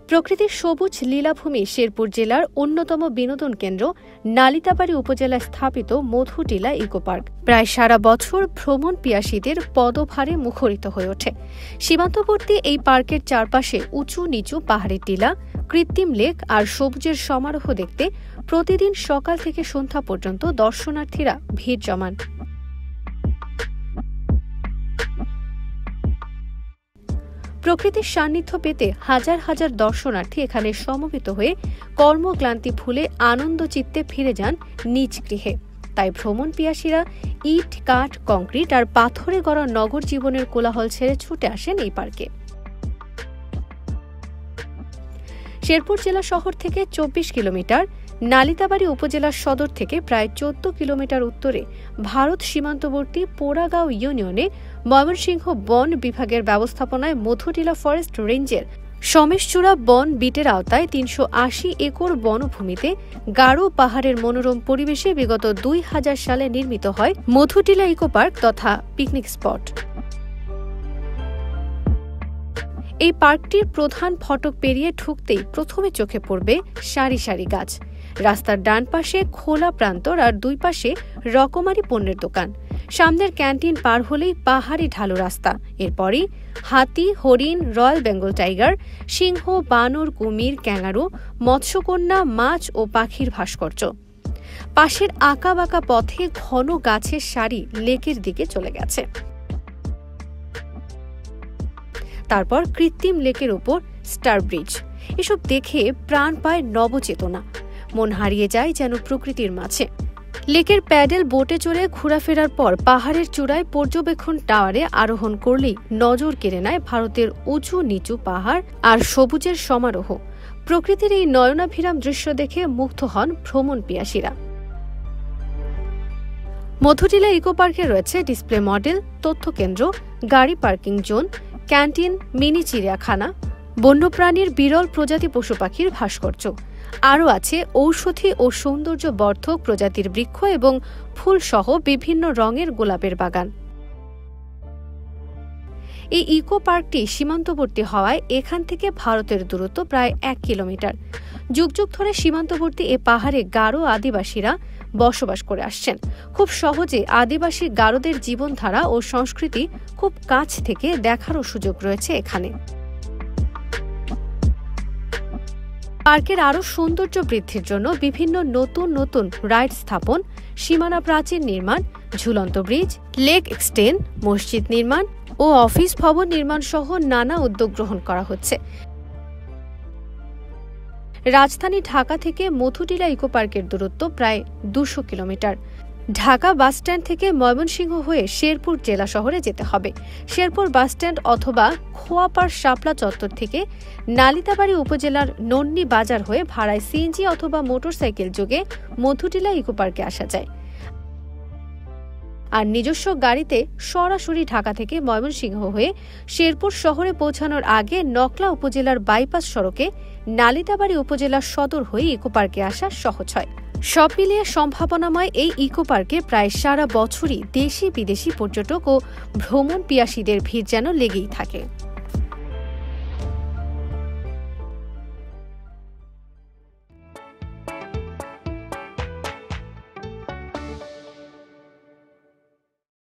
প্রকৃতির সবুজ লীলাভূমি শেরপুর জেলার অন্যতম বিনোদন কেন্দ্র নালিতাবাড়ী উপজেলায় স্থাপিত মধুটিলা ইকো পার্ক প্রায় সারা বছর ভ্রমণ পিয়াসীদের পদভারে মুখরিত হয়ে ওঠে। সীমান্তবর্তী এই পার্কের চারপাশে উঁচু নিচু পাহাড়ি টিলা, কৃত্রিম লেক আর সবুজের সমারোহ দেখতে প্রতিদিন সকাল থেকে সন্ধ্যা পর্যন্ত দর্শনার্থীরা ভিড় জমান। প্রকৃতির সান্নিধ্য পেতে হাজার হাজার দর্শনার্থী এখানে সমবেত হয়ে কর্মক্লান্তি ভুলে আনন্দ চিত্তে ফিরে যান নিজ গৃহে। তাই ভ্রমণ পিয়াসীরা ইট, কাঠ, কংক্রিট আর পাথরে গড়া নগর জীবনের কোলাহল ছেড়ে ছুটে আসেন এই পার্কে। শেরপুর জেলা শহর থেকে ২৪ কিলোমিটার, নালিতাবাড়ী উপজেলার সদর থেকে প্রায় ১৪ কিলোমিটার উত্তরে ভারত সীমান্তবর্তী পোড়াগাঁও ইউনিয়নে ময়মনসিংহ বন বিভাগের ব্যবস্থাপনায় মধুটিলা ফরেস্ট রেঞ্জের সমেশচূড়া বন বিটের আওতায় ৩৮০ একর বনভূমিতে গারো পাহাড়ের মনোরম পরিবেশে বিগত ২০০০ সালে নির্মিত হয় মধুটিলা ইকো পার্ক তথা পিকনিক স্পট। এই পার্কটির প্রধান ফটক পেরিয়ে ঢুকতেই প্রথমে চোখে পড়বে সারি সারি গাছ, রাস্তার ডান পাশে খোলা প্রান্তর আর দুই পাশে রকমারি পণ্যের দোকান। সামনের ক্যান্টিন পার হলেই পাহাড়ি ঢালু রাস্তা, এরপরই হাতি, হরিণ, রয়্যাল বেঙ্গল টাইগার, সিংহ, বানর, কুমির, ক্যাঙ্গারু, মৎস্যকন্যা, মাছ ও পাখির ভাস্কর্য। পাশের আঁকা বাঁকা পথে ঘন গাছের সারি লেকের দিকে চলে গেছে। তারপর কৃত্রিম লেকের ওপর স্টার ব্রিজ। এসব দেখে প্রাণ পায় নবচেতনা, মন হারিয়ে যায় যেন প্রকৃতির মাঝে। লেকের প্যাডেল বোটে চড়ে ঘোরাফেরার পর পাহাড়ের চূড়ায় পর্যবেক্ষণ টাওয়ারে আরোহণ করলেই নজর কেড়ে নেয় ভারতের উঁচু নিচু পাহাড় আর সবুজের সমারোহ। প্রকৃতির এই নয়নাভিরাম দৃশ্য দেখে মুগ্ধ হন ভ্রমণ পিয়াসীরা। মধুটিলা ইকো পার্কে রয়েছে ডিসপ্লে মডেল, তথ্য কেন্দ্র, গাড়ি পার্কিং জোন, ক্যান্টিন, মিনি চিড়িয়াখানা, বন্যপ্রাণীর বিরল প্রজাতি পশু পাখির ভাস্কর্য। আরও আছে ঔষধি ও সৌন্দর্য বর্ধক প্রজাতির বৃক্ষ এবং ফুলসহ বিভিন্ন রঙের গোলাপের বাগান। এই ইকো পার্কটি সীমান্তবর্তী হওয়ায় এখান থেকে ভারতের দূরত্ব প্রায় ১ কিলোমিটার। যুগ যুগ ধরে সীমান্তবর্তী এ পাহাড়ে গারো আদিবাসীরা বসবাস করে আসছেন। খুব সহজে আদিবাসী গারোদের জীবনধারা ও সংস্কৃতি খুব কাছ থেকে দেখারও সুযোগ রয়েছে এখানে। পার্কের আরও সৌন্দর্য বৃদ্ধির জন্য বিভিন্ন নতুন নতুন রাইড স্থাপন, সীমানা প্রাচীর নির্মাণ, ঝুলন্ত ব্রিজ, লেক এক্সটেন্ড, মসজিদ নির্মাণ ও অফিস ভবন নির্মাণ সহ নানা উদ্যোগ গ্রহণ করা হচ্ছে। রাজধানী ঢাকা থেকে মধুটিলা ইকো পার্কের দূরত্ব প্রায় ২০০ কিলোমিটার। ঢাকা বাসস্ট্যান্ড থেকে ময়মনসিংহ হয়ে শেরপুর জেলা শহরে যেতে হবে। শেরপুর বাসস্ট্যান্ড অথবা খোয়াপাড় শাপলা চত্বর থেকে নালিতাবাড়ী উপজেলার নন্নি বাজার হয়ে ভাড়ায় সিএনজি অথবা মোটরসাইকেল যোগে মধুটিলা ইকো পার্কে আসা যায়। আর নিজস্ব গাড়িতে সরাসরি ঢাকা থেকে ময়মনসিংহ হয়ে শেরপুর শহরে পৌঁছানোর আগে নকলা উপজেলার বাইপাস সড়কে নালিতাবাড়ী উপজেলার সদর হয়ে ইকো পার্কে আসা সহজ হয়। সব মিলিয়ে সম্ভাবনাময় এই ইকো পার্কে প্রায় সারা বছরই দেশি বিদেশি পর্যটক ও ভ্রমণ পিয়াসীদের ভিড় যেন লেগেই থাকে।